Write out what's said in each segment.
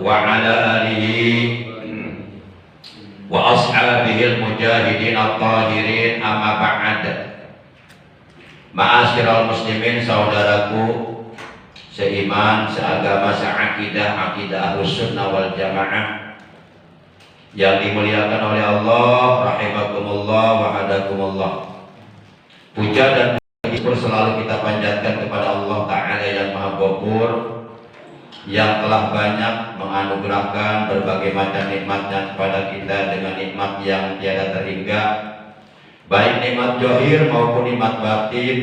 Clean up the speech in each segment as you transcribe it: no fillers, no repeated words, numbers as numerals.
wa ala alihi wa ashabihil mujahidin at-tahirin, amma ba'd. Ma'asyiral muslimin, saudaraku seiman, seagama, seakidah, akidah Ahlus Sunnah wal Jamaah yang dimuliakan oleh Allah, rahimakumullah wa hadakumullah. Puja dan syukur selalu kita panjatkan kepada Allah Ta'ala yang Maha Ghafur, yang telah banyak menganugerahkan berbagai macam nikmatnya kepada kita dengan nikmat yang tiada terhingga, baik nikmat zahir maupun nikmat batin,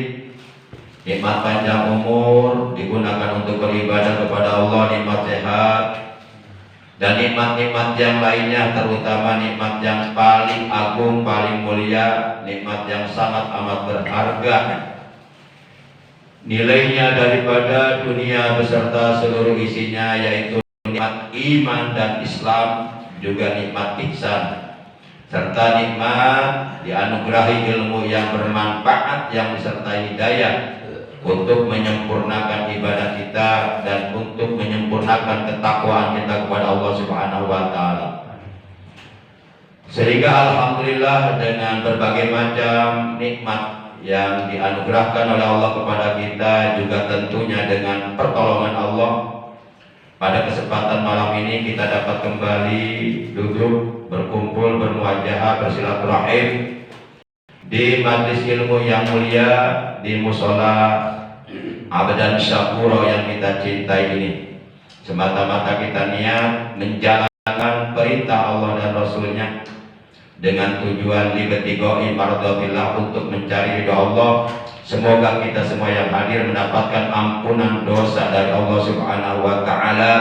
nikmat panjang umur digunakan untuk beribadah kepada Allah, nikmat sehat, dan nikmat-nikmat yang lainnya, terutama nikmat yang paling agung, paling mulia, nikmat yang sangat amat berharga nilainya daripada dunia beserta seluruh isinya, yaitu nikmat iman dan Islam, juga nikmat ihsan, serta nikmat dianugerahi ilmu yang bermanfaat yang disertai hidayah untuk menyempurnakan ibadah kita dan untuk menyempurnakan ketakwaan kita kepada Allah Subhanahu wa Ta'ala. Sehingga alhamdulillah dengan berbagai macam nikmat yang dianugerahkan oleh Allah kepada kita, juga tentunya dengan pertolongan Allah, pada kesempatan malam ini kita dapat kembali duduk, berkumpul, bermuajahah, bersilaturahim di majlis ilmu yang mulia, di musola Abdan Syakuro yang kita cintai ini, semata-mata kita niat menjalankan perintah Allah dan Rasulnya dengan tujuan libtigha'i mardhatillah, untuk mencari ridha Allah. Semoga kita semua yang hadir mendapatkan ampunan dosa dari Allah Subhanahu wa Ta'ala,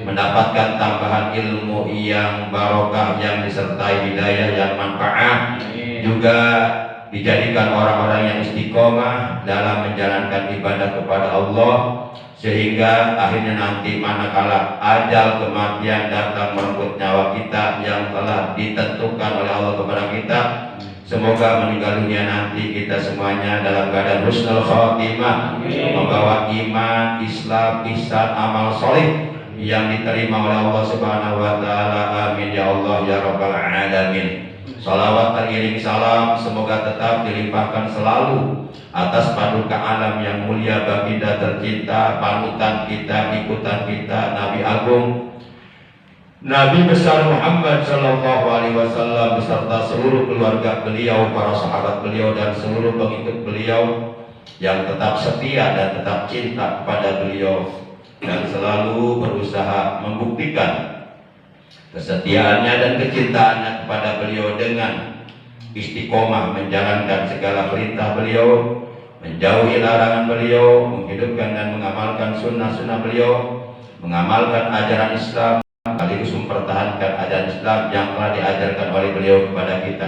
mendapatkan tambahan ilmu yang barokah, yang disertai hidayah yang manfaat, juga dijadikan orang-orang yang istiqomah dalam menjalankan ibadah kepada Allah, sehingga akhirnya nanti manakala ajal kematian datang merenggut nyawa kita yang telah ditentukan oleh Allah kepada kita, semoga meninggal dunia nanti kita semuanya dalam keadaan husnul khotimah, membawa iman, Islam, ihsan, amal soleh yang diterima oleh Allah Subhanahu wa Ta'ala. Amin ya Allah ya Rabbal alamin. Salawat teriring salam semoga tetap dilimpahkan selalu atas paduka alam yang mulia, baginda tercinta, panutan kita, ikutan kita, Nabi Agung, Nabi besar Muhammad Sallallahu Alaihi Wasallam beserta seluruh keluarga beliau, para sahabat beliau, dan seluruh pengikut beliau yang tetap setia dan tetap cinta kepada beliau, dan selalu berusaha membuktikan kesetiaannya dan kecintaannya kepada beliau dengan istiqomah menjalankan segala perintah beliau, menjauhi larangan beliau, menghidupkan dan mengamalkan sunnah-sunnah beliau, mengamalkan ajaran Islam, sekaligus mempertahankan ajaran Islam yang telah diajarkan oleh beliau kepada kita.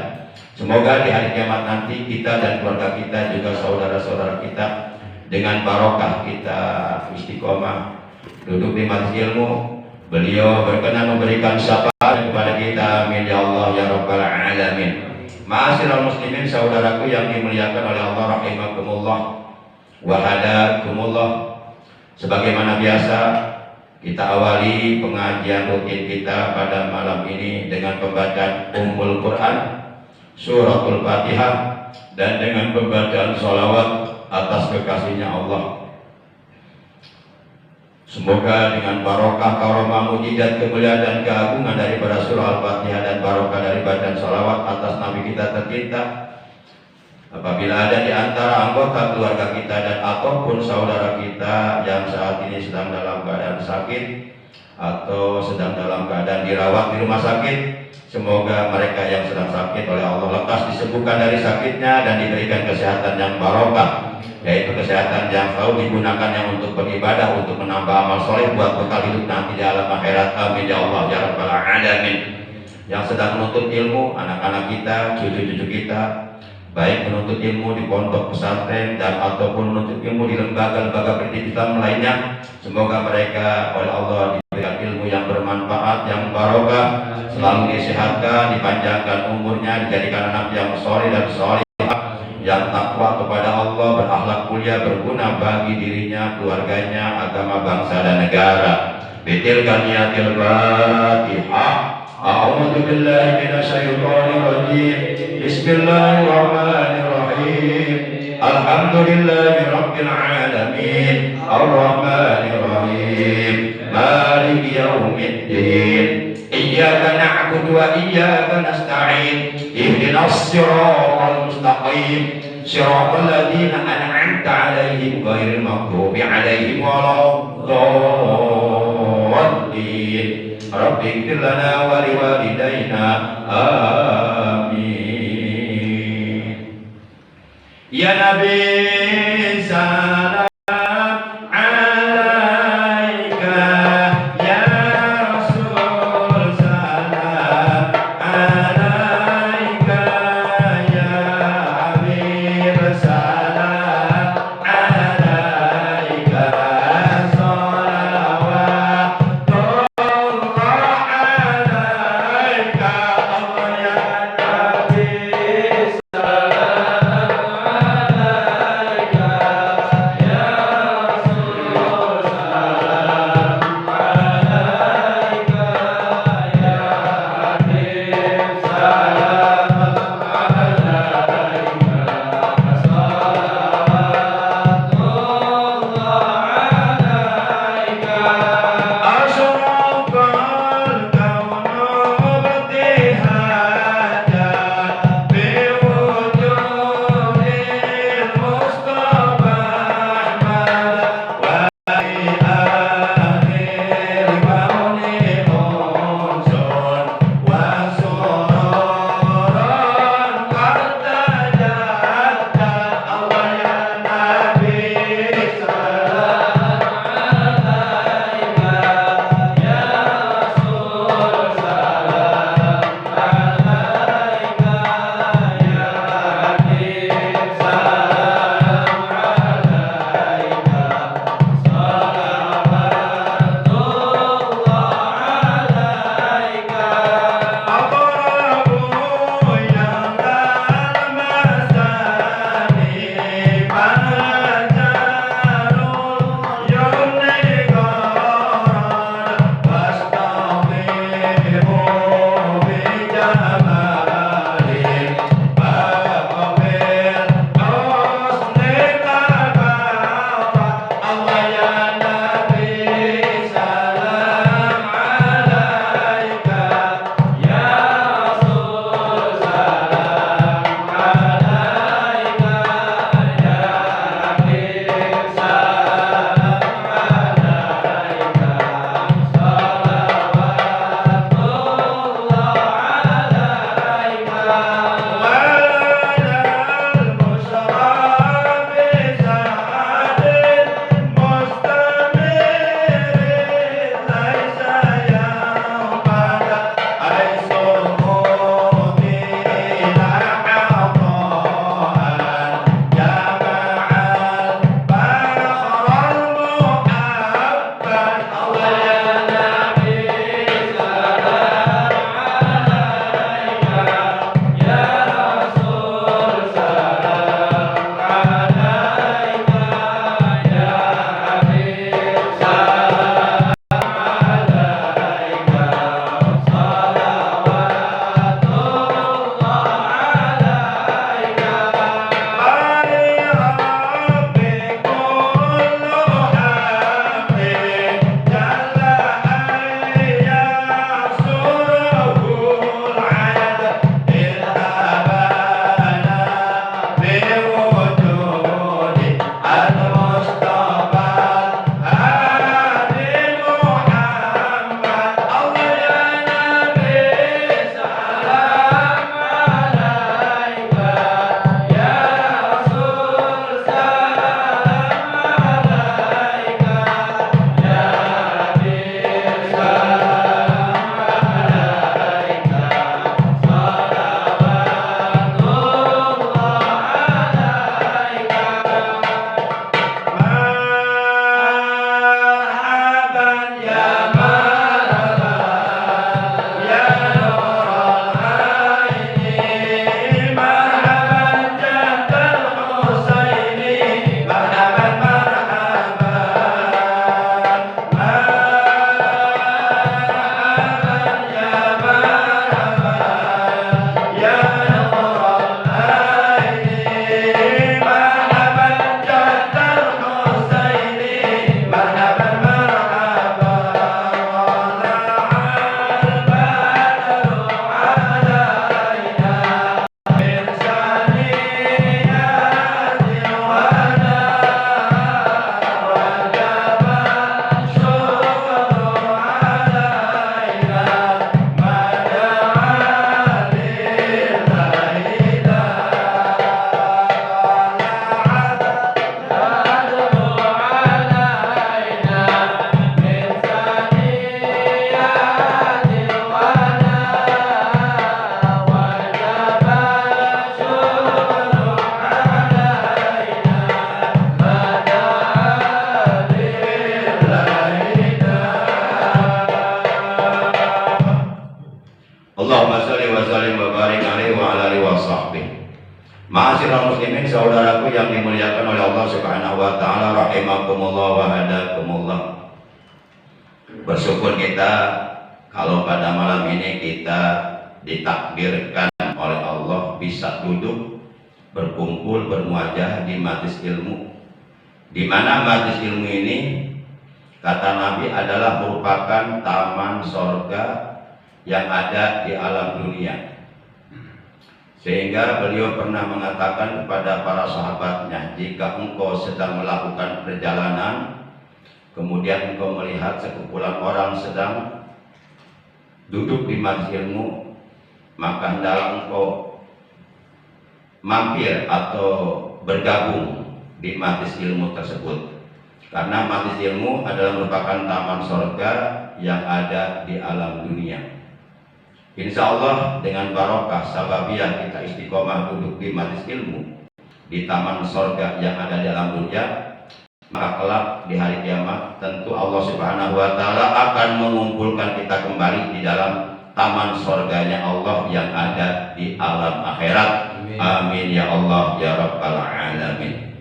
Semoga di hari kiamat nanti kita dan keluarga kita, juga saudara-saudara kita, dengan barokah kita istiqomah duduk di majelis ilmu, beliau berkenan memberikan syafaat kepada kita. Amin ya Allah ya Rabbal alamin. Ma'asyiral muslimin, saudaraku yang dimuliakan oleh Allah, rahimakumullah wa hadakumullah. Sebagaimana biasa, kita awali pengajian rutin kita pada malam ini dengan pembacaan Ummul Quran, Suratul Fatihah, dan dengan pembacaan sholawat atas kekasihnya Allah. Semoga dengan barokah, karomah, mujizat, kemuliaan dan keagungan daripada surah Al-Fatihah dan barokah dari bacaan salawat atas Nabi kita tercinta, apabila ada di antara anggota keluarga kita dan ataupun saudara kita yang saat ini sedang dalam keadaan sakit atau sedang dalam keadaan dirawat di rumah sakit, semoga mereka yang sedang sakit oleh Allah lekas disembuhkan dari sakitnya dan diberikan kesehatan yang barokah, yaitu kesehatan yang selalu digunakan yang untuk beribadah, untuk menambah amal soleh buat bekal hidup nanti di alam akhirat. Amin ya Allah ya Rabbal alamin. Yang sedang menuntut ilmu, anak-anak kita, cucu-cucu kita, baik menuntut ilmu di pondok pesantren dan ataupun menuntut ilmu di lembaga-lembaga pendidikan lainnya, semoga mereka oleh Allah diberikan ilmu yang bermanfaat, yang barokah, selalu disehatkan, dipanjangkan umurnya, dijadikan anak yang soleh dan soleh, yang takwa kepada Allah, berakhlak mulia, berguna bagi dirinya, keluarganya, agama, bangsa dan negara. بتلك النيات الفاتحة. أعوذ بالله من الشيطان الرجيم. بسم الله الرحمن الرحيم. الحمد لله رب العالمين الرحمن الرحيم مالك يوم الدين إياك نعبد وإياك نستعين اهدنا الصراط المستقيم صراط الذين أنعمت عليهم غير المغضوب عليهم ولا الضالين رب اغفر لنا ولوالدينا آمين. يا نبي سلام عليك يا رسول سلام عليك يا حبيب سلام عليك صلوات الله عليك يا نبي سلام عليك Ma'asyiral muslimin, saudaraku yang dimuliakan oleh Allah Subhanahu wa taala, rahimakumullah wa hadakumullah. Bersyukur kita kalau pada malam ini kita ditakdirkan oleh Allah bisa duduk berkumpul bermuajah di majlis ilmu, di mana majlis ilmu ini kata Nabi adalah merupakan taman sorga yang ada di alam dunia. Sehingga beliau pernah mengatakan kepada para sahabatnya, jika engkau sedang melakukan perjalanan, kemudian engkau melihat sekumpulan orang sedang duduk di majlis ilmu, maka hendaklah engkau mampir atau bergabung di majlis ilmu tersebut. Karena majlis ilmu adalah merupakan taman surga yang ada di alam dunia. Insya Allah dengan barokah sababiyah kita istiqomah duduk di majlis ilmu di taman surga yang ada di alam dunia, maka kelak di hari kiamat tentu Allah Subhanahu wa taala akan mengumpulkan kita kembali di dalam taman surganya Allah yang ada di alam akhirat. Amin, amin ya Allah ya rabbal alamin.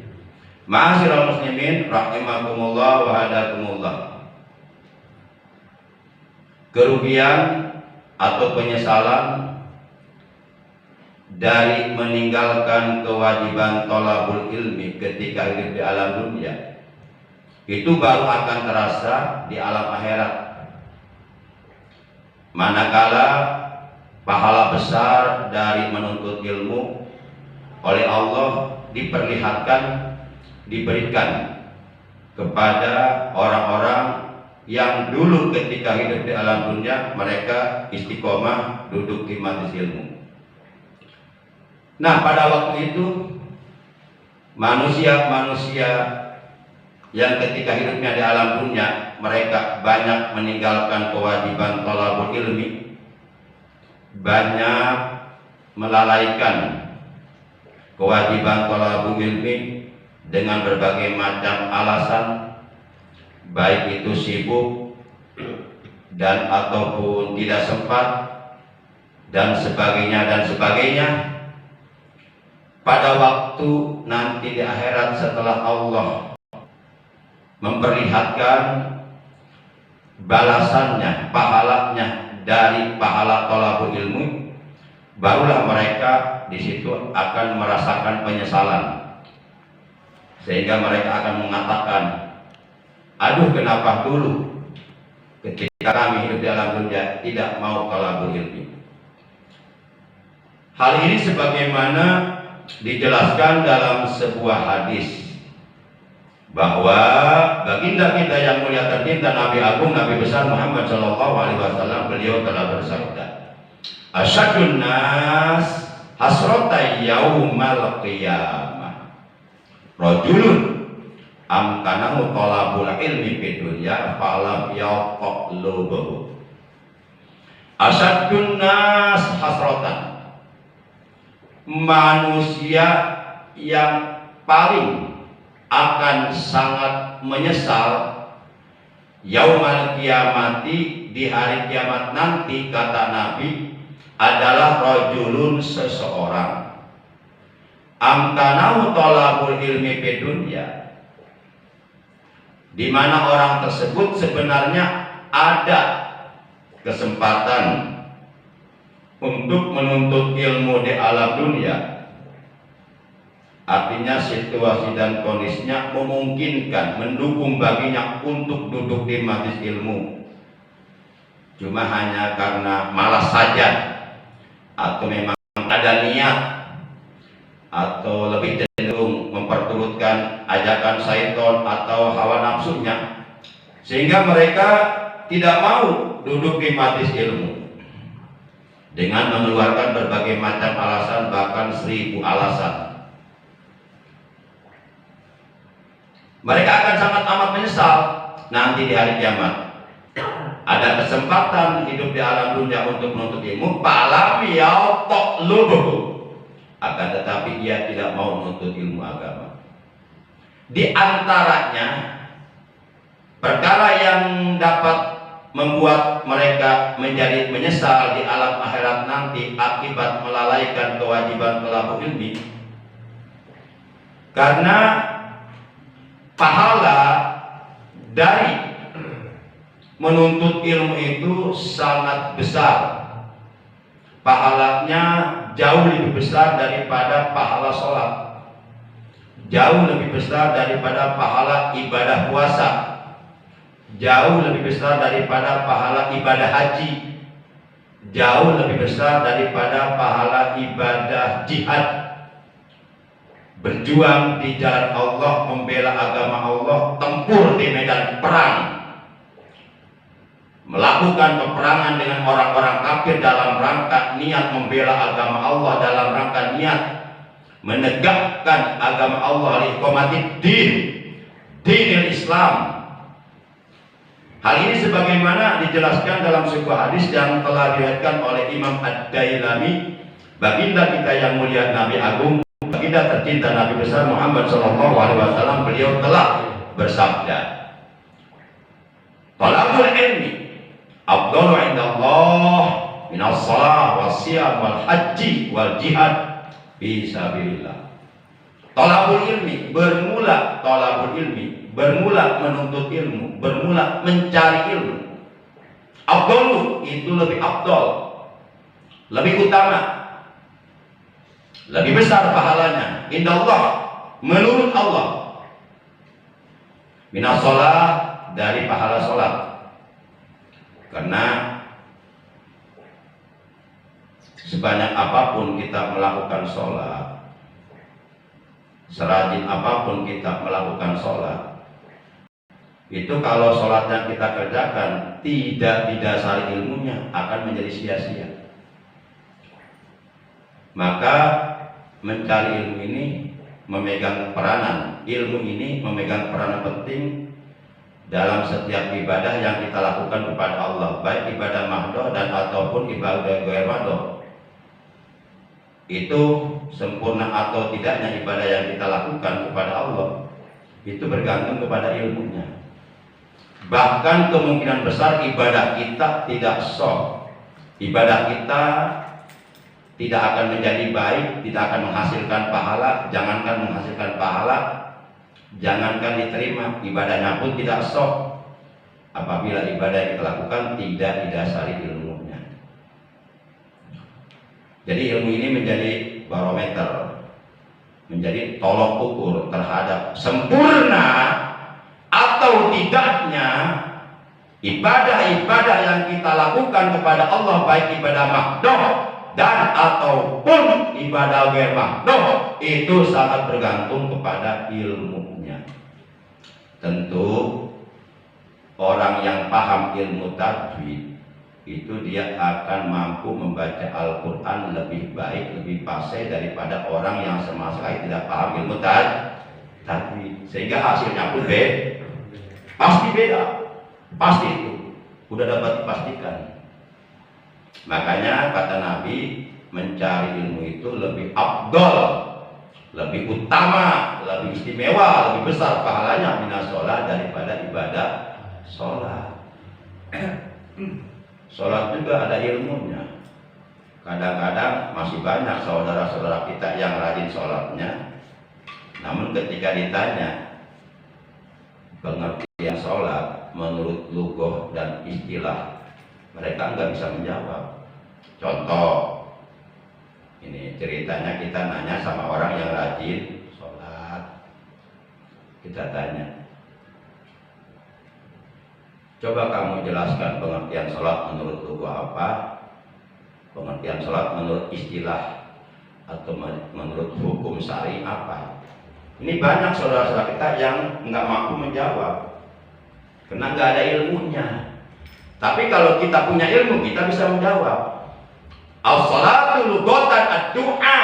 Ma'asyiral muslimin rahimakumullah wa hadakumullah. Kerugian atau penyesalan dari meninggalkan kewajiban thalabul ilmi ketika hidup di alam dunia itu baru akan terasa di alam akhirat, manakala pahala besar dari menuntut ilmu oleh Allah diberikan kepada orang-orang yang dulu ketika hidup di alam dunia mereka istiqomah duduk di majlis ilmu. Nah, pada waktu itu manusia-manusia yang ketika hidupnya di alam dunia mereka banyak meninggalkan kewajiban thalabul ilmi, banyak melalaikan kewajiban thalabul ilmi dengan berbagai macam alasan, baik itu sibuk dan ataupun tidak sempat dan sebagainya. Pada waktu nanti di akhirat setelah Allah memperlihatkan balasannya, pahalanya dari pahala thalabul ilmu, barulah mereka di situ akan merasakan penyesalan, sehingga mereka akan mengatakan, aduh, kenapa dulu ketika kami hidup di alam dunia tidak mau thalabul ilmi. Hal ini sebagaimana dijelaskan dalam sebuah hadis bahwa baginda kita yang mulia tercinta Nabi Agung Nabi besar Muhammad Shallallahu Alaihi Wasallam, beliau telah bersabda, asyadun nas hasrata yaumal qiyamah rajulun amkanahu thalabul ilmi fid dunya falam yaqlubuhu. Asyadun nas hasratan, manusia yang paling akan sangat menyesal yaumal kiamati, di hari kiamat nanti, kata Nabi, adalah rajulun, seseorang, amkanahu thalabul ilmi fid dunya, di mana orang tersebut sebenarnya ada kesempatan untuk menuntut ilmu di alam dunia. Artinya situasi dan kondisinya memungkinkan, mendukung baginya untuk duduk di majlis ilmu. Cuma hanya karena malas saja, atau memang ada niat, atau lebih cenderung memperturutkan ajakan syaitan atau hawa nafsunya, sehingga mereka tidak mau duduk di majlis ilmu dengan mengeluarkan berbagai macam alasan, bahkan 1000 alasan. Mereka akan sangat amat menyesal nanti di hari kiamat. Ada kesempatan hidup di alam dunia untuk menuntut ilmu, falam yaqlubuhu, akan tetapi ia tidak mau menuntut ilmu agama. Di antaranya perkara yang dapat membuat mereka menjadi menyesal di alam akhirat nanti akibat melalaikan kewajiban thalabul ilmi, Karena pahala dari menuntut ilmu itu sangat besar. Pahalanya jauh lebih besar daripada pahala sholat, jauh lebih besar daripada pahala ibadah puasa, jauh lebih besar daripada pahala ibadah haji, jauh lebih besar daripada pahala ibadah jihad. Berjuang di jalan Allah, membela agama Allah, tempur di medan perang, melakukan peperangan dengan orang-orang kafir dalam rangka niat membela agama Allah, dalam rangka niat menegakkan agama Allah, liqomatiddin, dinil Islam. Hal ini sebagaimana dijelaskan dalam sebuah hadis yang telah diriwayatkan oleh Imam Ad-Dailami, baginda kita yang mulia, Nabi Agung, baginda tercinta Nabi besar Muhammad SAW, beliau telah bersabda, talabul ilmi afdalu indallah minas shalah was siyam wal haji wal jihad fi sabilillah. Talabul ilmi, bermula menuntut ilmu, bermula mencari ilmu. Afdalu itu lebih afdal, lebih utama, lebih besar pahalanya indallah, menurut Allah, minas shalah, dari pahala sholat. Karena sebanyak apapun kita melakukan sholat, serajin apapun kita melakukan sholat, itu kalau sholat yang kita kerjakan tidak didasari ilmunya akan menjadi sia-sia. Maka mencari ilmu ini memegang peranan, ilmu ini memegang peranan penting dalam setiap ibadah yang kita lakukan kepada Allah, baik ibadah mahdoh dan ataupun ibadah ghair mahdoh. Itu sempurna atau tidaknya ibadah yang kita lakukan kepada Allah itu bergantung kepada ilmunya. Bahkan kemungkinan besar ibadah kita tidak sah, ibadah kita tidak akan menjadi baik, tidak akan menghasilkan pahala. Jangankan menghasilkan pahala, jangankan diterima, ibadahnya pun tidak sah apabila ibadah yang kita lakukan tidak didasari ilmunya. Jadi ilmu ini menjadi barometer, menjadi tolok ukur terhadap sempurna atau tidaknya ibadah-ibadah yang kita lakukan kepada Allah, baik ibadah mahdoh dan ataupun ibadah ghair mahdoh, itu sangat bergantung kepada ilmunya. Tentu orang yang paham ilmu tajwid itu dia akan mampu membaca Al-Quran lebih baik, lebih fasih daripada orang yang sama sekali tidak paham ilmu tajwid. Sehingga hasilnya pun pasti beda, pasti itu udah dapat dipastikan. Makanya kata Nabi, mencari ilmu itu lebih afdal, lebih utama, lebih istimewa, lebih besar pahalanya minas sholat daripada ibadah sholat. Sholat juga ada ilmunya. Kadang-kadang masih banyak saudara-saudara kita yang rajin sholatnya, namun ketika ditanya pengertian sholat menurut lugah dan istilah, mereka nggak bisa menjawab. Contoh, ini ceritanya, kita nanya sama orang yang rajin sholat, kita tanya, coba kamu jelaskan pengertian sholat menurut lugah apa, pengertian sholat menurut istilah atau menurut hukum syar'i apa. Ini banyak saudara-saudara kita yang nggak mampu menjawab karena nggak ada ilmunya. Tapi kalau kita punya ilmu, kita bisa menjawab. As-salatu lughatan ad-du'a,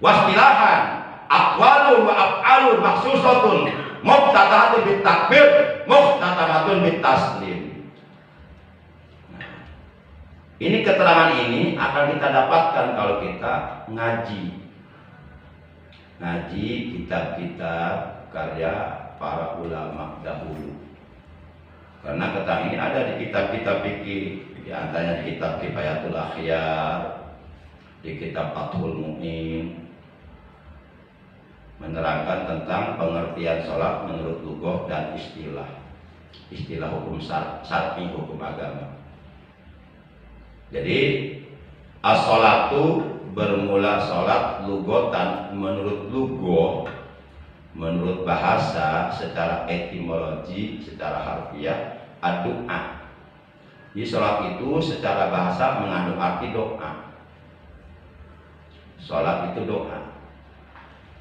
wastilahan aqwalun wa af'alun makhsusatun muftatahatun bit takbir muftatamatun bit taslim. Ini keterangan ini akan kita dapatkan kalau kita ngaji kitab-kitab karya para ulama dahulu. Karena keterangan ini ada di kitab-kitab fikih, di antaranya di kitab Kifayatul Akhyar, di kitab Fathul Mu'in. menerangkan tentang pengertian sholat menurut lugah dan istilah hukum syar'i, hukum agama. Jadi as-sholatu bermula sholat lugatan, menurut lugah, menurut bahasa, secara etimologi, secara harfiah, ad-du'a. Jadi sholat itu secara bahasa mengandung arti doa. Sholat itu doa.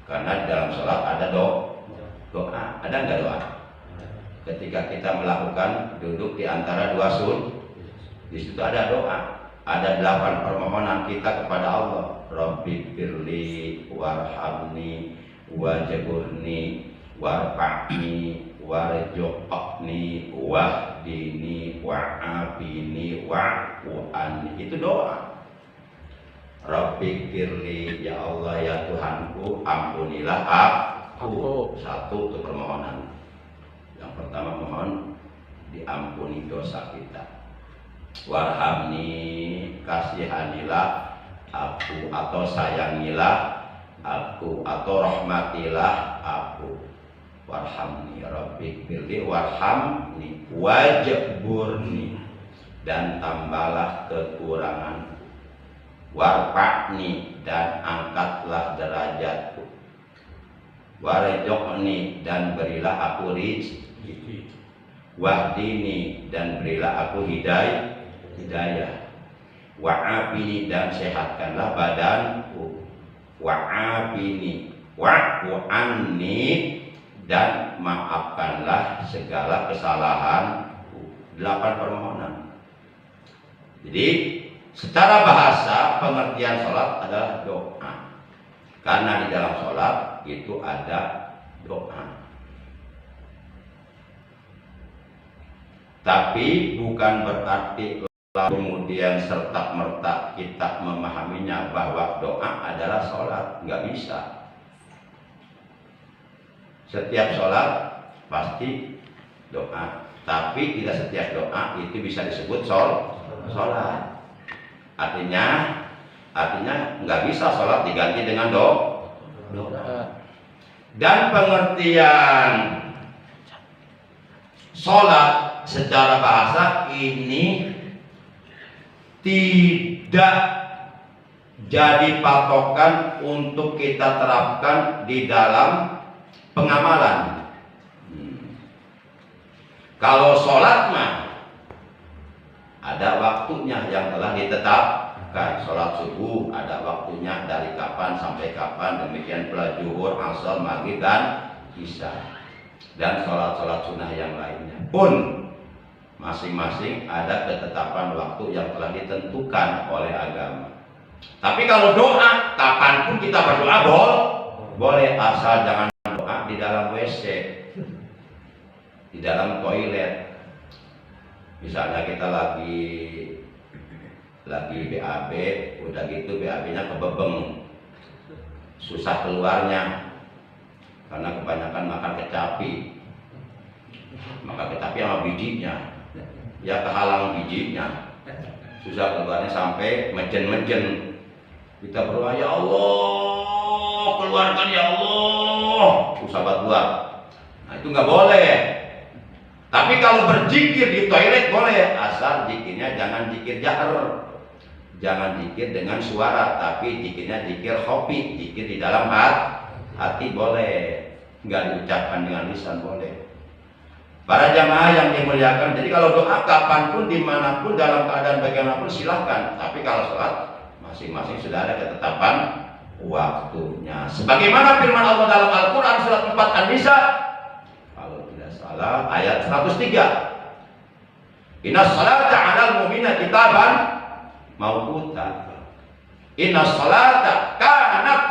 Karena di dalam sholat ada doa. Ada nggak doa? Ketika kita melakukan duduk di antara dua di situ ada doa. Ada 8 permohonan kita kepada Allah. Rabbi firli warhamni wajburni warfa'ni warzuqni wahdini wa'afini wa'fu'anni. Itu doa. Rabbi firli, ya Allah ya Tuhanku, ampunilah aku. Satu itu permohonan. Yang pertama mohon diampuni dosa kita. Warhamni, kasihanilah aku atau sayangilah aku atau rahmatilah aku. Warhamni, Rabbi firli warhamni wajburni, dan tambahlah kekurangan. Warfa'ni, dan angkatlah derajatku. Warzuqni, dan berilah aku rezeki. Wahdini, dan berilah aku hidayah. Wa'afini, dan sehatkanlah badanku. Wa'afini wa'fu'anni, dan maafkanlah segala kesalahanku. 8 permohonan. Jadi secara bahasa pengertian sholat adalah doa. Karena di dalam sholat itu ada doa. Tapi bukan berarti kemudian serta-merta kita memahaminya bahwa doa adalah sholat. Nggak bisa. Setiap sholat pasti doa. Tapi tidak setiap doa itu bisa disebut sholat. Artinya nggak bisa sholat diganti dengan doa. Dan pengertian sholat secara bahasa ini tidak jadi patokan untuk kita terapkan di dalam pengamalan. Kalau sholat mah ada waktunya yang telah ditetapkan. Sholat subuh ada waktunya dari kapan sampai kapan. Demikian pula zuhur, asar, maghrib, dan isya. Dan sholat-sholat sunnah yang lainnya pun masing-masing ada ketetapan waktu yang telah ditentukan oleh agama. Tapi kalau doa, kapanpun kita berdoa boleh, asal jangan doa di dalam WC, di dalam toilet. Misalnya kita lagi BAB, udah gitu BAB-nya kebebeng, susah keluarnya karena kebanyakan makan kecapi. Maka kecapi sama bijinya, ya kehalang bijinya, susah keluarnya sampai mejen. Kita berdoa, ya Allah, keluarkan ya Allah, susah banget keluar. Nah itu nggak boleh. Tapi kalau berzikir di toilet boleh, asal zikirnya jangan zikir jahar, jangan zikir dengan suara, tapi zikirnya zikir khofi, zikir di dalam hati boleh, nggak diucapkan dengan lisan boleh. Para jamaah yang dimuliakan, jadi kalau doa kapanpun, dimanapun, dalam keadaan bagaimanapun silahkan. Tapi kalau sholat, masing-masing sudah ada ketetapan waktunya. Sebagaimana firman Allah dalam Al-Quran surat 4 An-Nisa, ayat 103. Inna salata 'alal mu'minina kitaban mawquta. Inna salata kanat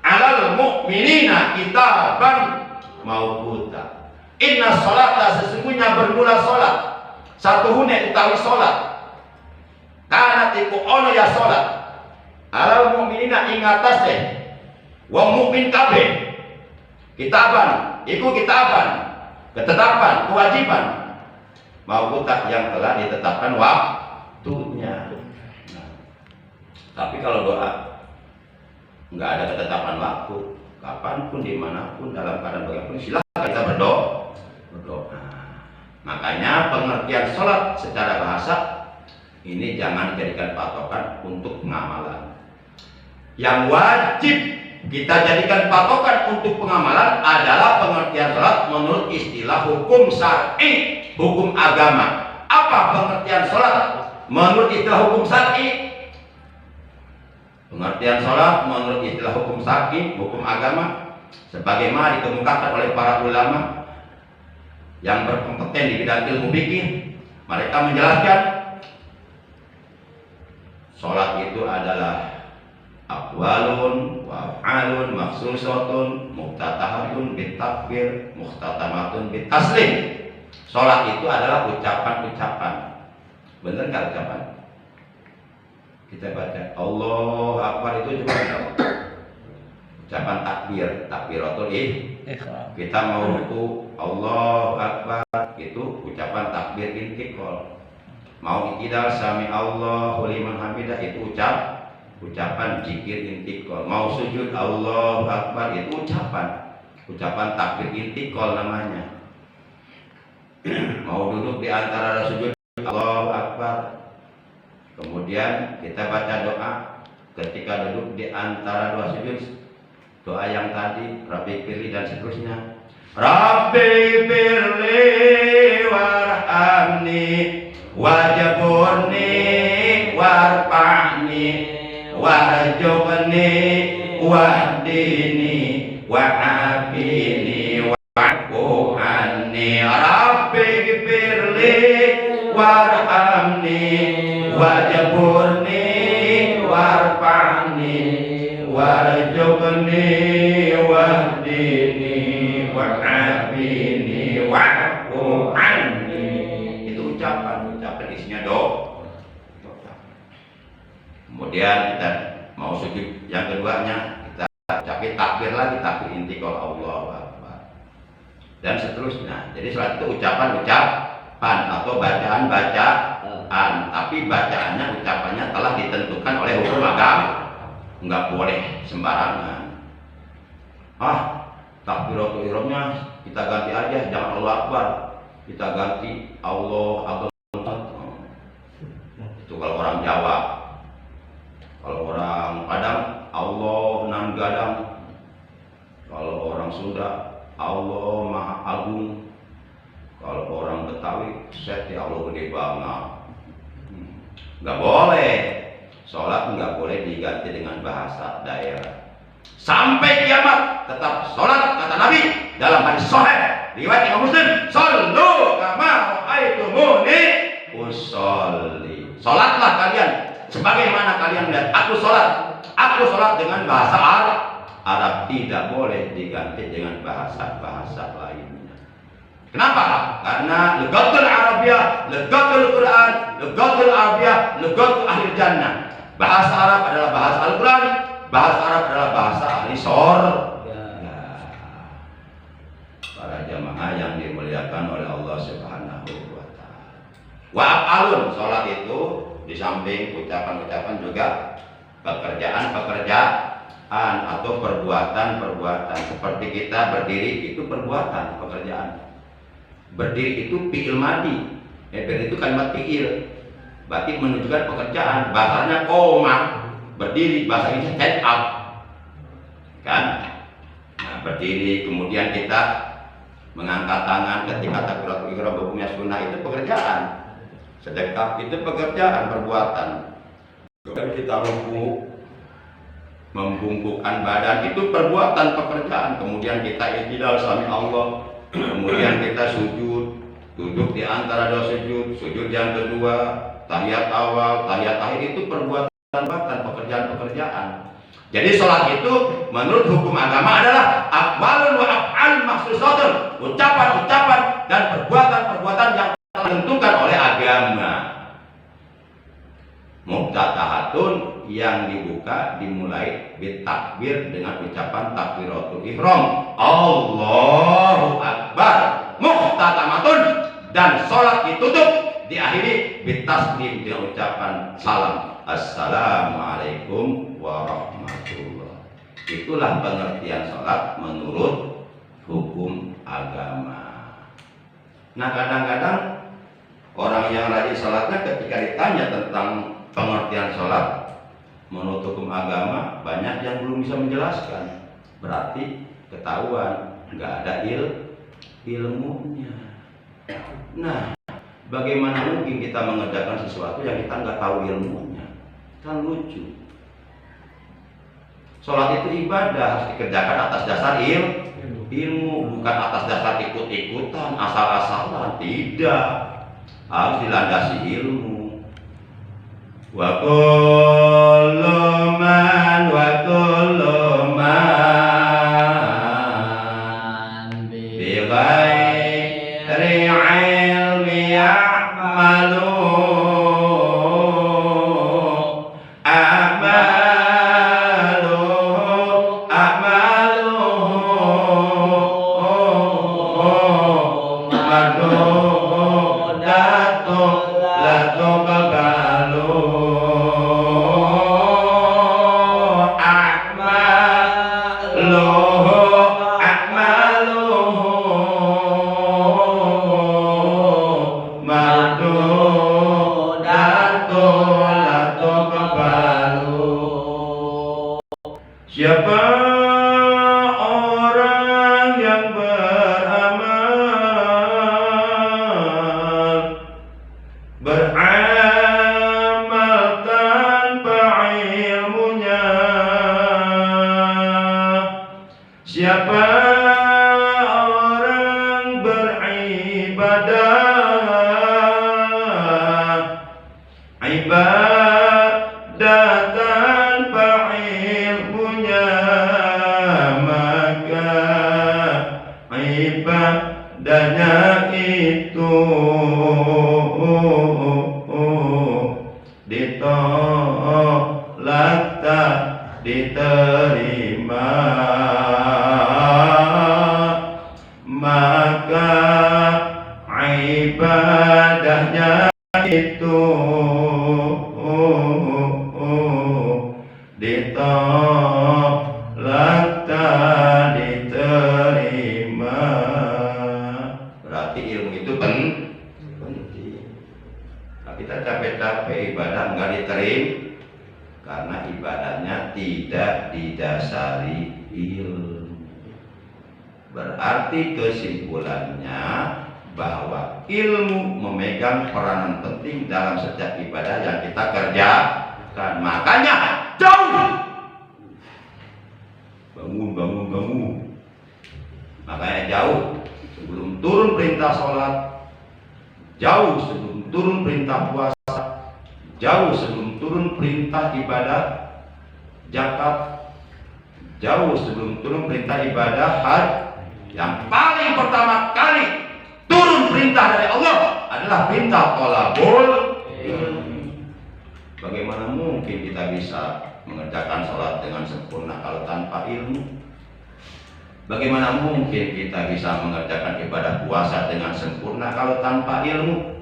'alal mu'minina kitaban mawquta. Inna salata, sesungguhnya bermula salat. Satu hune utawi salat. Kanat iku ono ya salat. 'Alal mu'minina ing atase wong mukmin kabeh. Kitaban, iku kitaban, ketetapan, kewajiban mawquta yang telah ditetapkan waktunya. Nah, tapi kalau doa nggak ada ketetapan waktu, kapanpun, dimanapun, dalam keadaan bagaimanapun, silahkan kita berdoa. Makanya pengertian sholat secara bahasa ini jangan dijadikan patokan untuk pengamalan. Yang wajib kita jadikan patokan untuk pengamalan adalah pengertian sholat menurut istilah hukum syar'i, hukum agama. Apa pengertian sholat menurut istilah hukum syar'i? Pengertian sholat menurut istilah hukum syar'i, hukum agama, sebagaimana dikemukakan oleh para ulama yang berkompeten di bidang ilmu fikih, mereka menjelaskan sholat itu adalah aqwalun wa af'alun maksusatun muftatahatun bitakbir muhtatamatun bitaslim. Sholat itu adalah ucapan-ucapan. Benar nggak ucapan? Kita baca Allahu Akbar itu cuma ucapan takbir, takbiratul ihram. Kita mau ruku Allahu Akbar itu ucapan takbir intikal. Mau iktidal sami Allahu liman hamidah itu ucapan zikir intikal. Mau sujud Allahu Akbar itu ucapan takbir intikal namanya. Mau duduk di antara sujud Allahu Akbar. Kemudian kita baca doa ketika duduk di antara dua sujud, doa yang tadi Rabbi firli dan seterusnya. Rabbi firli warhamni wajburni warfa'ni warjubni wahdini wa'afini wa'fu anni. Rabbi firli warhamni wajburni warfa'ni warjubni wahdini wa'afini wa'fu anni. Itu ucapan isinya doa. Kemudian kita mau sujud yang keduanya, kita ucapin takbir lagi, takbir intikal Allahu Akbar dan seterusnya. Jadi sholat itu ucapan atau bacaan, tapi bacaannya, ucapannya telah ditentukan oleh hukum agama, nggak boleh sembarangan. Takbiratul ihramnya kita ganti aja, jangan Allah Akbar, kita ganti Allah Akbar. Itu kalau orang Jawa. Kalau orang Padang Allah nan gadang. Kalau orang Sunda Allah Maha Agung. Kalau orang Betawi Seti Allah gede banget. Nggak boleh. Sholat nggak boleh diganti dengan bahasa daerah. Sampai kiamat tetap sholat, kata Nabi dalam hadis sahih riwayat Imam Muslim, "Shallu kama ra'aitumuni usolli." Sholatlah kalian sebagaimana kalian melihat aku sholat. Aku sholat dengan bahasa Arab, tidak boleh diganti dengan bahasa-bahasa lainnya. Kenapa? Karena lugatul Arabiyah, lugatul Quran, lugatul Arabiyah, lugatul ahli jannah. Bahasa Arab adalah bahasa Al-Quran, bahasa Arab adalah bahasa ahli surga. Para jamaah yang dimuliakan oleh Allah Subhanahu wa ta'ala. Wa af'alun, sholat itu di samping ucapan-ucapan juga pekerjaan atau perbuatan. Seperti kita berdiri itu perbuatan, pekerjaan. Berdiri itu fi'il madi. Berdiri itu kalimat fi'il. Berarti menunjukkan pekerjaan. Bahasanya koma, berdiri, bahasa ini stand up. Kan? Nah, berdiri, kemudian kita mengangkat tangan ketika takbiratul ihram, hukumnya sunnah, itu pekerjaan. Sedekah itu pekerjaan, perbuatan. Kemudian kita ruku, membungkukkan badan, itu perbuatan, pekerjaan. Kemudian kita iktidal sami Allah, kemudian kita sujud, duduk di antara dua sujud, sujud yang kedua, tahiyat awal, tahiyat akhir, itu perbuatan, pekerjaan. Jadi sholat itu menurut hukum agama adalah aqwalun wa af'alun maksusatun, ucapan-ucapan dan perbuatan-perbuatan yang ditentukan oleh agama. Muftatahatun, yang dibuka dimulai bitakbir dengan ucapan takbiratul ihram Allahu Akbar. Muhtatamatun, dan sholat ditutup diakhiri bitaslim dengan ucapan salam Assalamualaikum warahmatullahi. Itulah pengertian sholat menurut hukum agama. Nah, kadang-kadang orang yang rajin sholatnya ketika ditanya tentang pengertian sholat menurut hukum agama, banyak yang belum bisa menjelaskan. Berarti ketahuan nggak ada ilmunya. Nah, bagaimana mungkin kita mengerjakan sesuatu yang kita nggak tahu ilmunya? Kan lucu. Sholat itu ibadah, harus dikerjakan atas dasar ilmu, bukan atas dasar ikut-ikutan, asal-asalan. Tidak, harus dilandasi ilmu. Wa kullu man bi ghairi ilmi ya'malu Siapa orang yang beramal tanpa ilmunya, siapa orang beribadah tanpa ilmunya, maka ibadahnya itu ditolak tak diterima, maka ibadahnya itu ditolak tak diterima. Berarti ilmu itu penting. Nah, kita capek-capek ibadah nggak diterima karena ibadahnya tidak didasari ilmu. Berarti kesimpulannya bahwa ilmu memegang peranan penting dalam setiap ibadah yang kita kerjakan. Makanya jauh bangun. Makanya jauh sebelum turun perintah sholat, jauh sebelum turun perintah puasa, jauh sebelum turun perintah ibadah zakat, jauh sebelum turun perintah ibadah haji, yang paling pertama kali turun perintah dari Allah adalah perintah thalabul ilmi. Bagaimana mungkin kita bisa mengerjakan sholat dengan sempurna kalau tanpa ilmu? Bagaimana mungkin kita bisa mengerjakan ibadah puasa dengan sempurna kalau tanpa ilmu?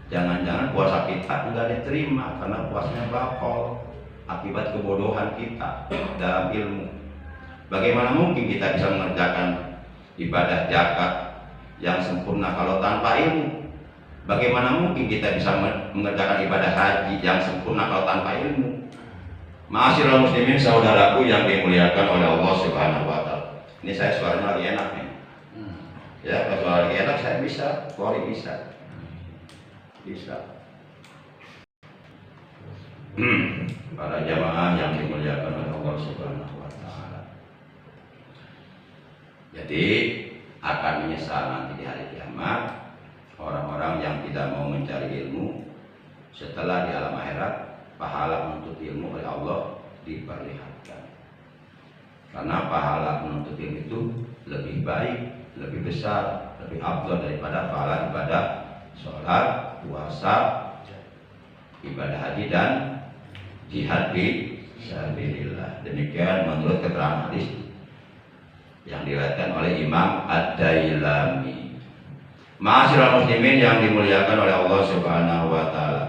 Jangan-jangan puasa kita tidak diterima karena puasanya batal akibat kebodohan kita dalam ilmu. Bagaimana mungkin kita bisa mengerjakan ibadah zakat yang sempurna kalau tanpa ilmu? Bagaimana mungkin kita bisa mengerjakan ibadah haji yang sempurna kalau tanpa ilmu? Ma'asyiral muslimin, saudaraku yang dimuliakan oleh Allah Subhanahu wa taala. Ini saya suaranya lagi enak nih. Ya, kalau suara lagi enak saya bisa, Kori bisa. Para jamaah yang dimuliakan oleh Allah Subhanahu wa taala. Jadi akan menyesal nanti di hari kiamat orang-orang yang tidak mau mencari ilmu setelah di alam akhirat pahala menuntut ilmu oleh Allah diperlihatkan. Karena pahala menuntut ilmu itu lebih baik, lebih besar, lebih afdal daripada pahala ibadah sholat, puasa, ibadah haji dan jihad fi sabilillah. Demikian menurut keterangan hadis yang diriwayatkan oleh Imam Ad-Dailami. Ma'asyiral muslimin yang dimuliakan oleh Allah Subhanahu wa taala.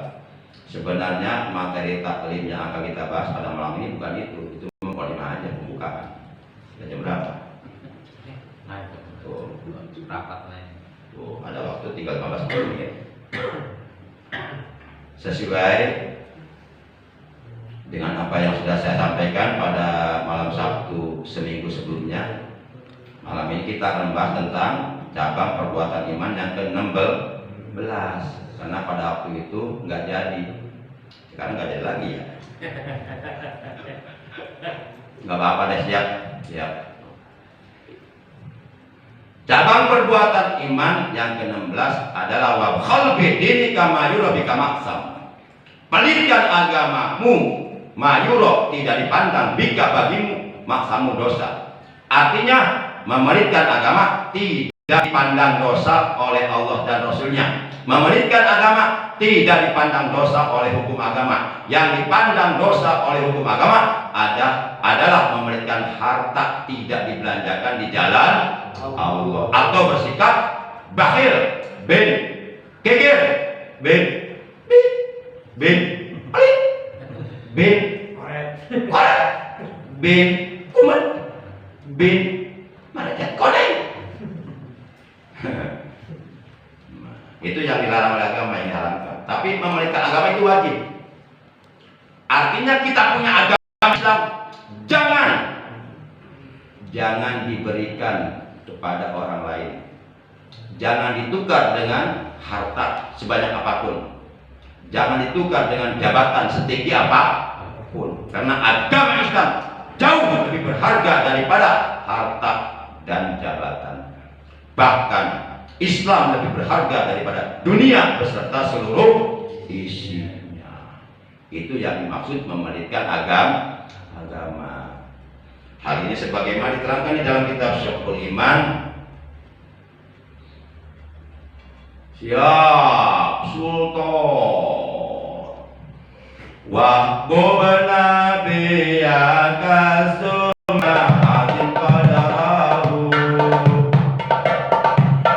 Sebenarnya materi taklim yang akan kita bahas pada malam ini bukan itu mukadimah aja. tinggal 15 menit. Sesuai dengan apa yang sudah saya sampaikan pada malam Sabtu seminggu sebelumnya, malam ini kita akan membahas tentang cabang perbuatan iman yang ke-16. Karena pada waktu itu nggak jadi, sekarang nggak jadi lagi ya. Nggak apa-apa deh, siap. Cabang perbuatan iman yang ke-16 adalah wabkhal bidinika mayuro bika maksam. Pelitkan agamamu mayuro, tidak dipandang, bika bagimu, maksamu dosa. Artinya memelitkan agama tidak dipandang dosa oleh Allah dan Rasulnya. Memelitkan agama tidak dipandang dosa oleh hukum agama. Yang dipandang dosa oleh hukum agama adalah memelitkan harta tidak dibelanjakan di jalan Allah, atau bersikap bakhil, bin, kikir, bin, pelit, bin, koret, bin, kumet, bin, malaikat koneng. Itu yang dilarang oleh agama, yang diharamkan. Tapi memelihara agama itu wajib. Artinya kita punya agama Islam, jangan diberikan kepada orang lain. Jangan ditukar dengan harta sebanyak apapun. Jangan ditukar dengan jabatan setinggi apapun. Karena agama Islam jauh lebih berharga daripada harta dan jabatan. Bahkan Islam lebih berharga daripada dunia beserta seluruh isinya. Itu yang dimaksud memelitkan agama. Hal ini sebagaimana diterangkan di dalam kitab Syukhul Iman. Siap Sultan wa gobna biyaka sumahatin qadarahu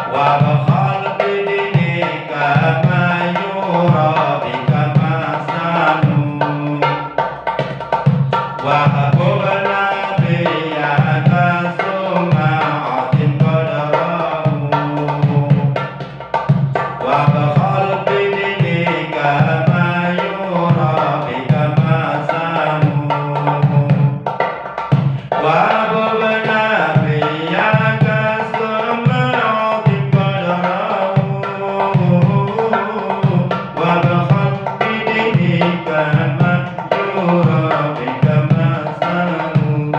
wa bakhal bidinika mayura bika masanu wa gobna biyaka sumahatin qadarahu wa bakhal bidinika mayura bika masanu wa gobna biyaka sumahatin qadarahu wa bakhal bidinika mayura bika masanu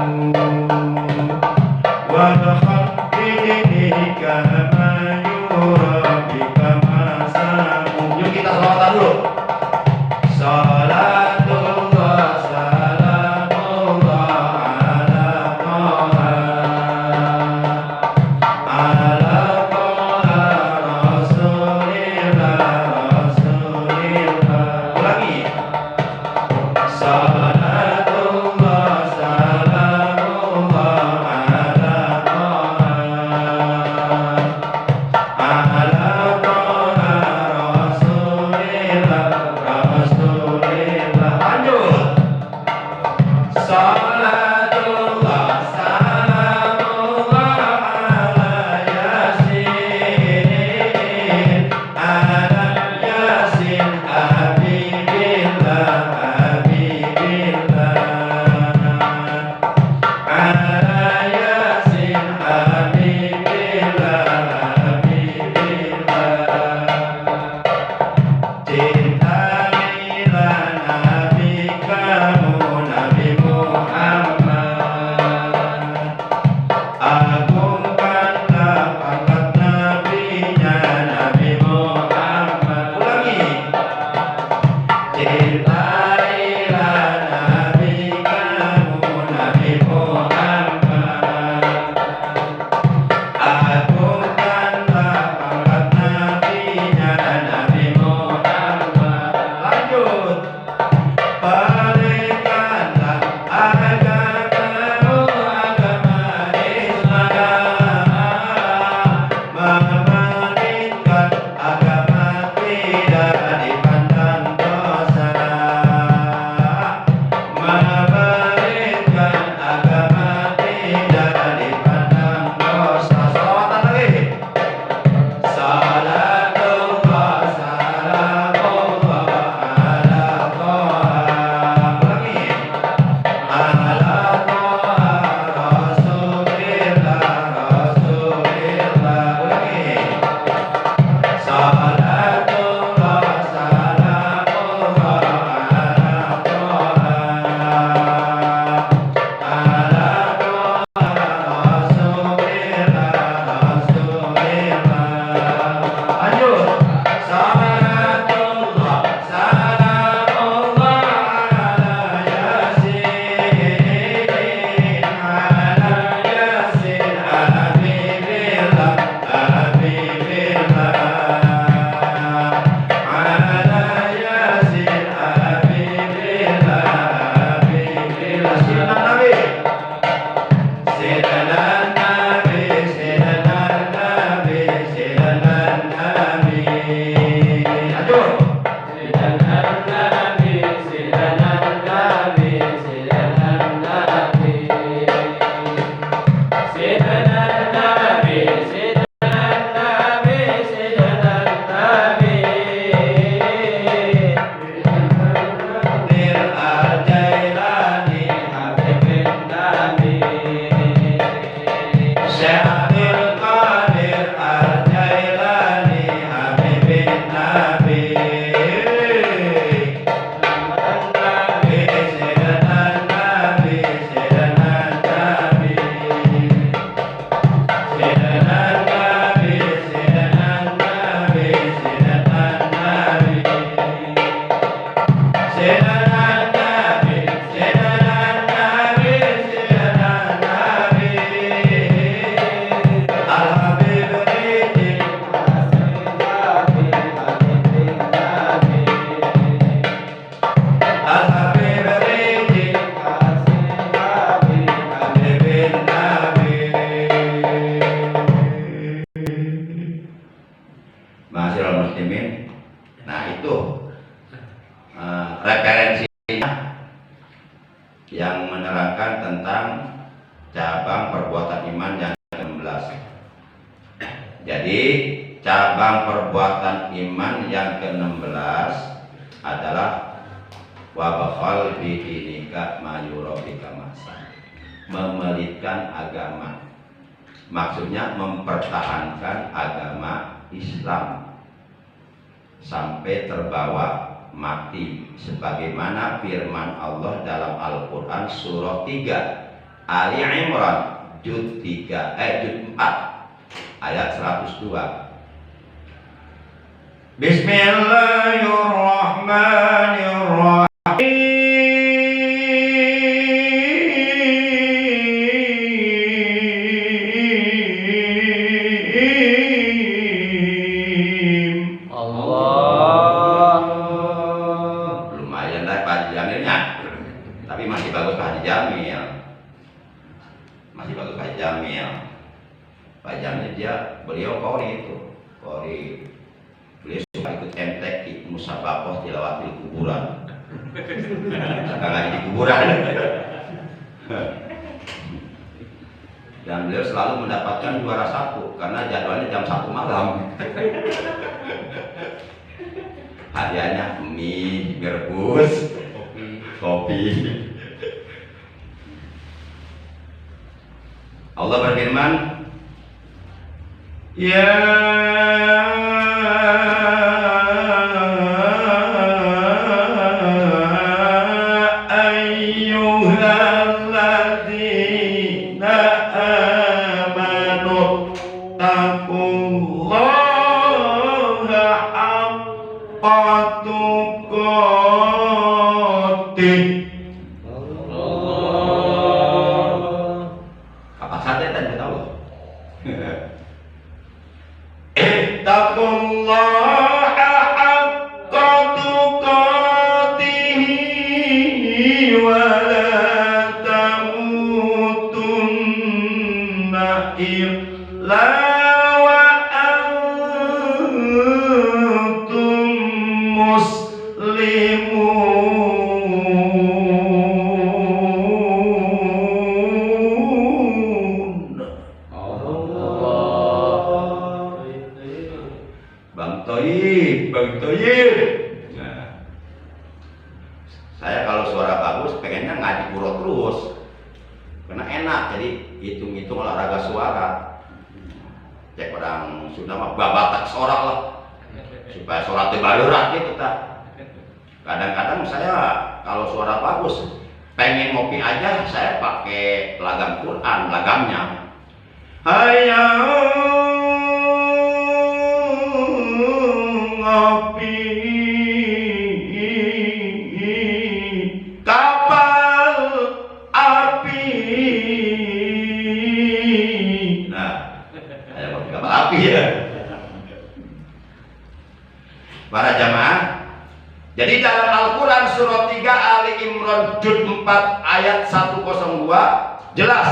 wa bakhal bidinika mayura bika masanu. Yuk kita selawatan dulu. Salatullah salamullah ala Taha Rasulillah. Ulangi. Salatullah salamullah ala Taha Rasulillah. Lanjut. Salatullah salamullah ala Yasin, ala Yasin habibillah, ala Yasin habibillah. Cinta bila Nabi kamu, Nabi Muhammad, agungkanlah pangkat Nabinya, Nabi Muhammad. Ulangi. Cinta bila Nabi kamu, Nabi Muhammad, agungkanlah pangkat Nabinya, Nabi Muhammad. Lanjut. Pelitkanlah agamamu, agama Islam. Memelitkan agama tidak dipandang dosa. referensinya yang menerangkan tentang cabang perbuatan iman yang ke-16. Jadi cabang perbuatan iman yang ke-16 adalah wabakhal bidinika mayurobika masa, memelitkan agama, maksudnya mempertahankan agama Islam sampai terbawa mati, sebagaimana firman Allah dalam Al-Quran surah 3 Ali Imran juz 4 ayat 102. Bismillahirrahmanirrahim. Beliau suka ikut MTQ musabakoh tilawat di kuburan. Sekarang di kuburan. Dan beliau selalu mendapatkan juara 1 karena jadwalnya jam 1 malam. Hadiahnya mie, rebus, kopi. Allah berfirman, ya ayyuhalladzina amanu taqullaha haqqa tuqatih. Apa saja dan kita Allah. Ittaqullaha haqqa tuqatih wa la tamutunna illa wa antum muslimun. Bang Toyib. Nah, saya kalau suara bagus pengennya ngaji puro terus, karena enak. Jadi hitung-hitung olahraga suara. Cek orang Sunda mah babatak suara lah, supaya sholatnya balurat gitu tak. Kadang-kadang saya kalau suara bagus, pengen ngopi aja, saya pakai lagam Quran, lagamnya. Hayya ngopi kapal api. Nah, ada ngopi kapal api ya. Para jamaah, jadi dalam Al-Quran surah 3 Ali Imran juz 4 ayat 102 jelas.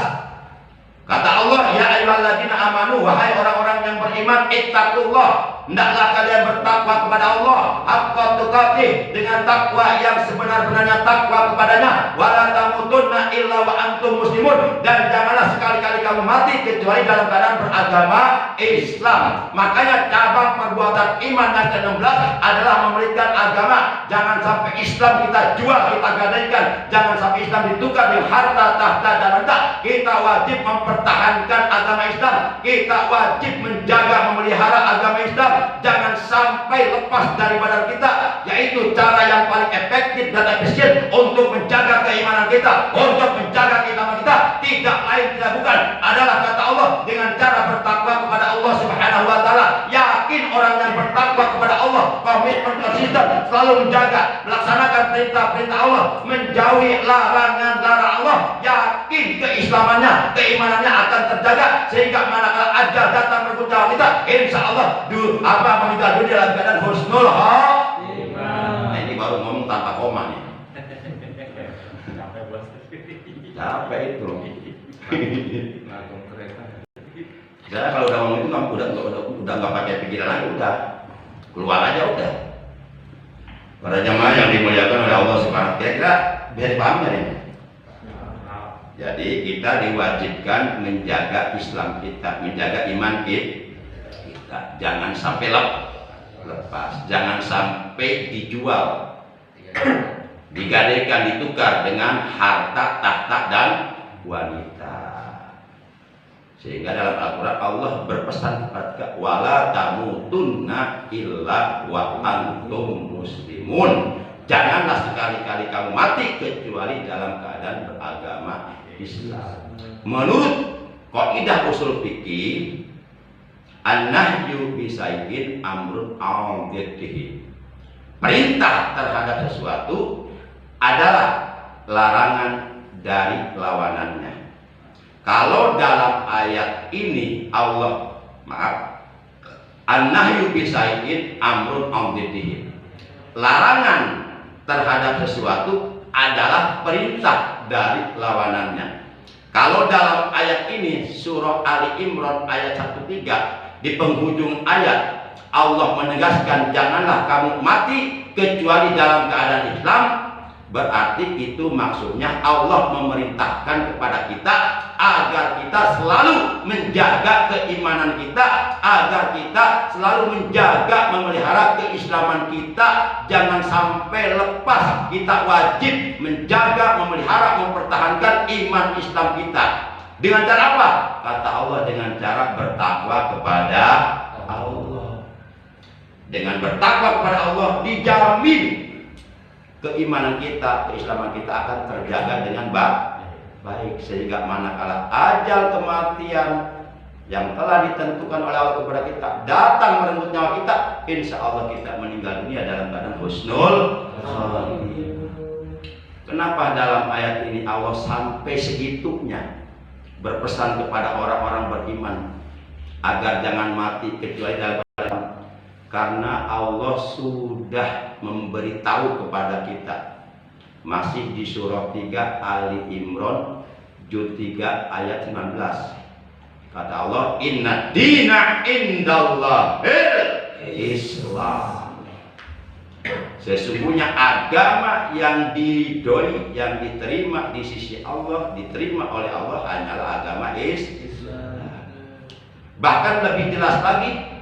Kata Allah, ya ayyuhalladzina amanu, wahai orang-orang yang beriman, ittaqullah, hendaklah kalian bertakwa kepada Allah, haqqa tuqatih, dengan takwa yang sebenar-benarnya takwa kepadanya, wala tamutunna illa wa antum muslimun, dan janganlah sekali-kali kamu mati kecuali dalam keadaan beragama Islam. Makanya cabang perbuatan iman yang ke-16 adalah memelitkan agama. Jangan sampai Islam kita jual, kita gadaikan. Jangan sampai Islam ditukar dengan harta, tahta, dan benda. Kita wajib mempertahankan agama Islam. Kita wajib menjaga, memelihara agama Islam. Jangan sampai lepas dari badan kita. Yaitu cara yang paling efektif dan efisien untuk menjaga keimanan kita, untuk menjaga keimanan kita, tidak lain tidak bukan adalah kata Allah dengan cara bertakwa kepada Allah Subhanahu wa taala. Yakin orang yang bertakwa kepada Allah komitmen konsisten selalu menjaga, melaksanakan perintah-perintah Allah, menjauhi larangan-larangan Allah, yakin keislamannya, keimanannya akan terjaga, sehingga manakala ajal datang merebut nyawa kita, insya Allah meninggal dunia dalam keadaan husnul khotimah. Nah, ini baru ngomong tanpa koma nih. Capek itu. Saya kalau udah ngomong itu kamu udah nggak pakai pikiran lagi, udah keluar aja udah. Para jamaah yang dimuliakan oleh Allah Subhanahu wa taala, kira-kira bisa paham nggak ini? Jadi kita diwajibkan menjaga Islam kita, menjaga iman kita. Jangan sampai lepas, jangan sampai dijual, digadaikan, ditukar dengan harta, tahta, dan wanita. Sehingga dalam Al-Quran Allah berpesan kepada kita, wala tamutunna illa wa antum muslimun. Janganlah sekali-kali kamu mati kecuali dalam keadaan beragama Islam. Menurut kaidah usul fikih, an-nahyu bisai'in amrun awdiddihi. Perintah terhadap sesuatu adalah larangan dari lawanannya. Kalau dalam ayat ini an-nahyu bisai'in amrun awdiddihi, larangan terhadap sesuatu adalah perintah dari lawanannya. Kalau dalam ayat ini surah Ali Imran ayat 103, di penghujung ayat Allah menegaskan janganlah kamu mati kecuali dalam keadaan Islam, berarti itu maksudnya Allah memerintahkan kepada kita agar kita selalu menjaga keimanan kita, agar kita selalu menjaga, memelihara keislaman kita, jangan sampai lepas. Kita wajib menjaga, memelihara, mempertahankan iman Islam kita. Dengan cara apa? Kata Allah, dengan cara bertakwa kepada Allah. Dengan bertakwa kepada Allah dijamin keimanan kita, keislaman kita akan terjaga dengan baik, sehingga manakala ajal kematian yang telah ditentukan oleh Allah kepada kita datang merenggut nyawa kita, insya Allah kita meninggal dunia dalam keadaan husnul khotimah. Kenapa dalam ayat ini Allah sampai segitunya berpesan kepada orang-orang beriman agar jangan mati kecuali dalam keadaan? Karena Allah sudah memberitahu kepada kita, masih di surah 3 Ali Imran juz 3 ayat 19. Kata Allah, inna dina indallahil Islam. Sesungguhnya agama yang diridhoi, yang diterima di sisi Allah, diterima oleh Allah hanyalah agama Islam. Bahkan lebih jelas lagi,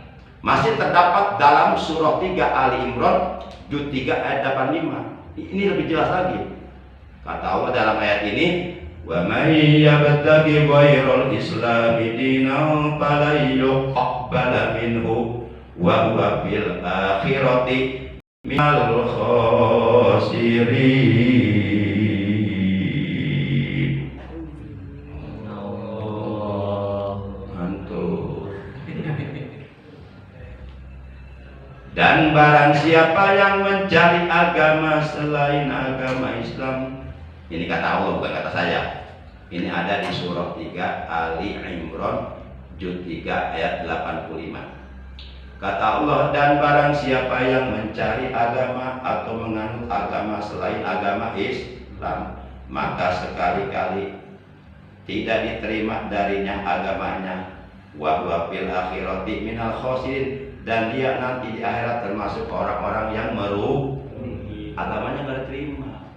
masih terdapat dalam surah 3 Ali Imran juz 3 ayat 85. Ini lebih jelas lagi. Kata Allah dalam ayat ini, wa may yabtaghi ghairal islami dinan falan yuqbala minhu wa huwa fil akhirati minal khasirin. Dan barang siapa yang mencari agama selain agama Islam, ini kata Allah bukan kata saya, ini ada di surah 3 Ali Imran juz 3 ayat 85. Kata Allah, dan barang siapa yang mencari agama atau menganut agama selain agama Islam, maka sekali-kali tidak diterima darinya agamanya, wa huwa fil akhirati minal khasirin, dan dia nanti di akhirat termasuk orang-orang yang merugi, agamanya nggak diterima.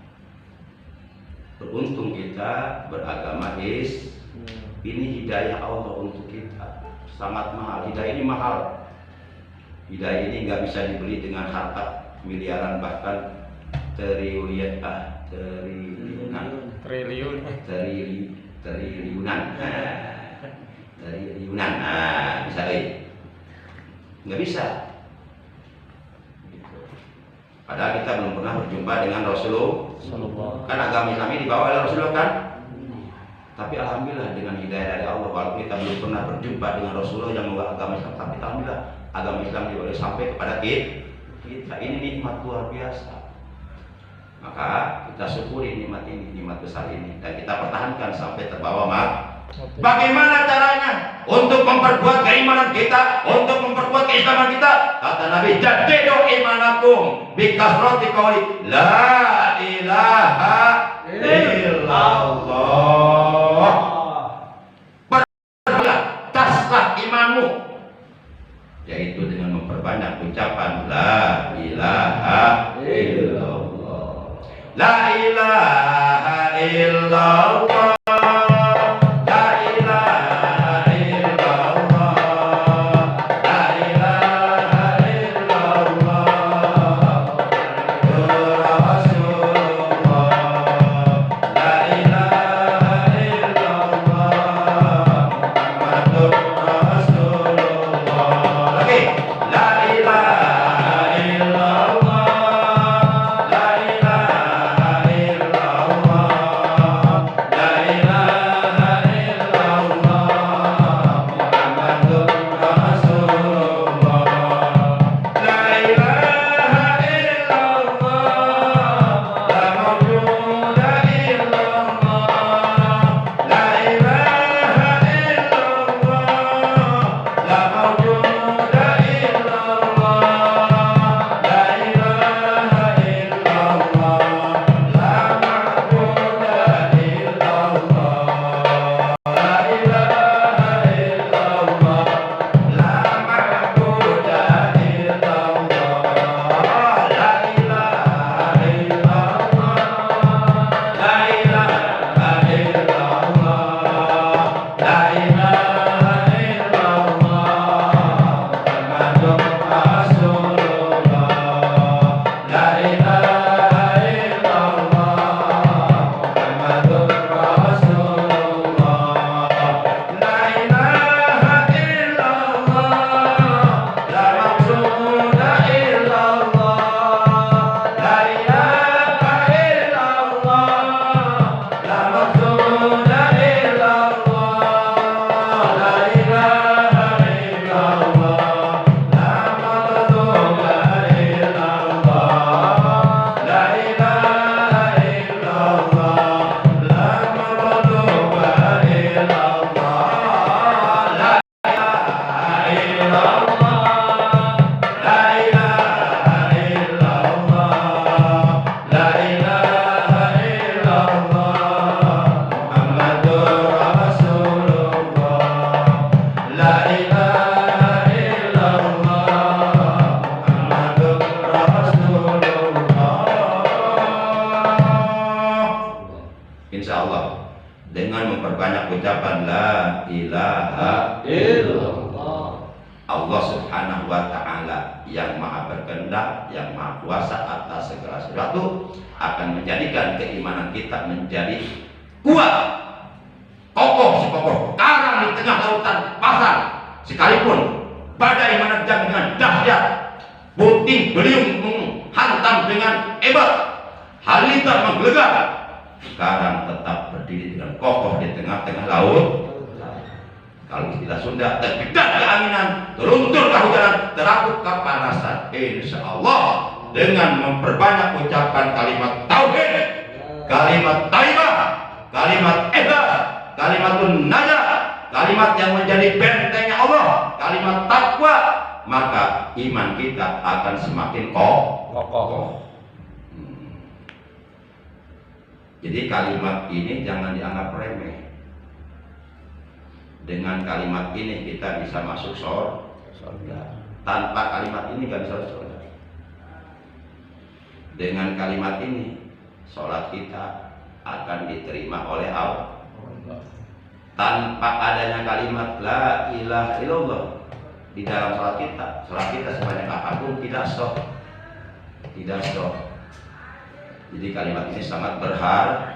Beruntung kita beragama ini hidayah Allah untuk kita, sangat mahal. Hidayah ini mahal. Hidayah ini nggak bisa dibeli dengan harta miliaran, bahkan triliunan. Nah, bisa nggak bisa. Padahal kita belum pernah berjumpa dengan Rasulullah. Kan agama Islam ini dibawa oleh Rasulullah kan? Tapi alhamdulillah dengan hidayah dari Allah, walaupun kita belum pernah berjumpa dengan Rasulullah yang membawa agama Islam, tapi alhamdulillah agama Islam boleh sampai kepada kita. kita. Ini nikmat luar biasa. Maka kita syukuri nikmat ini, nikmat besar ini, dan kita pertahankan sampai terbawa mati. Bagaimana caranya untuk memperkuat keimanan kita, untuk memperkuat keislaman kita? Kata Nabi, jadidu imanakum bikasrati qauli la ilaha illallah. Perbelaslah imanmu, yaitu dengan memperbanyak ucapan la ilaha illallah. La ilaha illallah. Insya Allah dengan memperbanyak ucapan la ilaha illallah, Allah subhanahu wa ta'ala yang maha berkehendak, yang maha kuasa atas segala sesuatu, akan menjadikan keimanan kita menjadi kuat, kokoh sekokoh karang di tengah lautan pasang. Sekalipun badai menerjang dengan dahsyat, puting beliung menghantam dengan hebat, halilintar menggelegar, karang tetap berdiri dengan kokoh di tengah-tengah laut. Kalau istilah Sunda, terbidak keanginan, teruntur kehujanan, terapuk kepanasan. Insya Allah dengan memperbanyak ucapan kalimat tauhid, kalimat taibah, kalimat ikhlas, kalimatun najah, kalimat yang menjadi bentengnya Allah, kalimat takwa, maka iman kita akan semakin kokoh. Jadi kalimat ini jangan dianggap remeh. Dengan kalimat ini kita bisa masuk surga. Tanpa kalimat ini gak bisa surga. Dengan kalimat ini sholat kita akan diterima oleh Allah. Tanpa adanya kalimat la ilaha illallah di dalam sholat kita sebanyak apapun tidak sah. Jadi kalimat ini sangat berharga,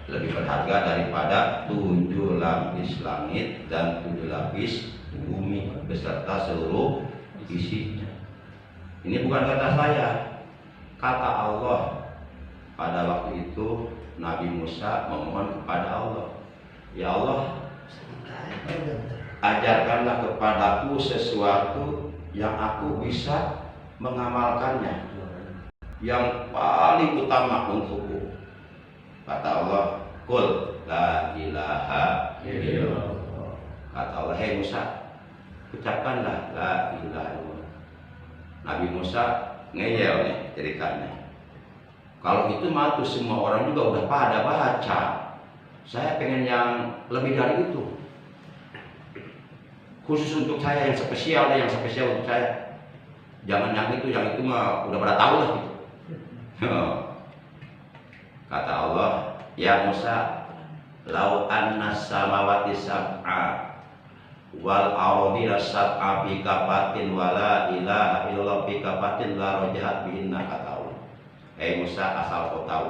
lebih berharga daripada 7 lapis langit dan 7 lapis bumi beserta seluruh isinya. Ini bukan kata saya, kata Allah. Pada waktu itu Nabi Musa memohon kepada Allah, ya Allah, ajarkanlah kepadaku sesuatu yang aku bisa mengamalkannya, yang paling utama untukku. Kata Allah, Qul la ilaha illallah. Kata Allah, hei Musa, ucapkanlah la ilaha illallah. Nabi Musa ngeyel nih ceritanya. Kalau itu mah tuh semua orang juga udah pada baca. Saya pengen yang lebih dari itu. Khusus untuk saya yang spesial untuk saya. Jangan yang itu mah udah pada tahu lah gitu. Kata Allah, ya Musa, lau anna samawati sab'a wal ardina sab'a fi kafatin wala ilaha illallah fi kafatin la rajahat bihinna. Kata Allah, hei Musa, asal kau tahu,